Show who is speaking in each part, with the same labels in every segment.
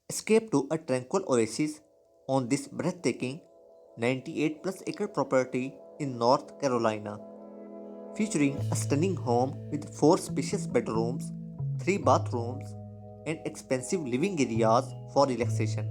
Speaker 1: Escape to a tranquil oasis on this breathtaking 98 plus acre property in North Carolina, featuring a stunning home with 4 spacious bedrooms, 3 bathrooms, and expansive living areas for relaxation.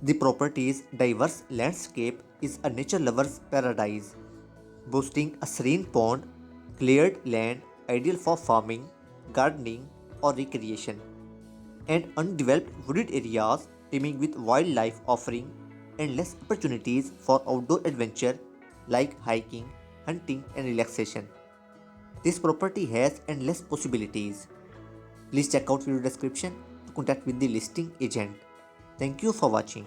Speaker 1: The property's diverse landscape is a nature lover's paradise, boasting a serene pond, cleared land ideal for farming, gardening, or recreation, and undeveloped wooded areas teeming with wildlife offering endless opportunities for outdoor adventure like hiking, hunting, and relaxation. This property has endless possibilities. Please check out video description to contact with the listing agent. Thank you for watching.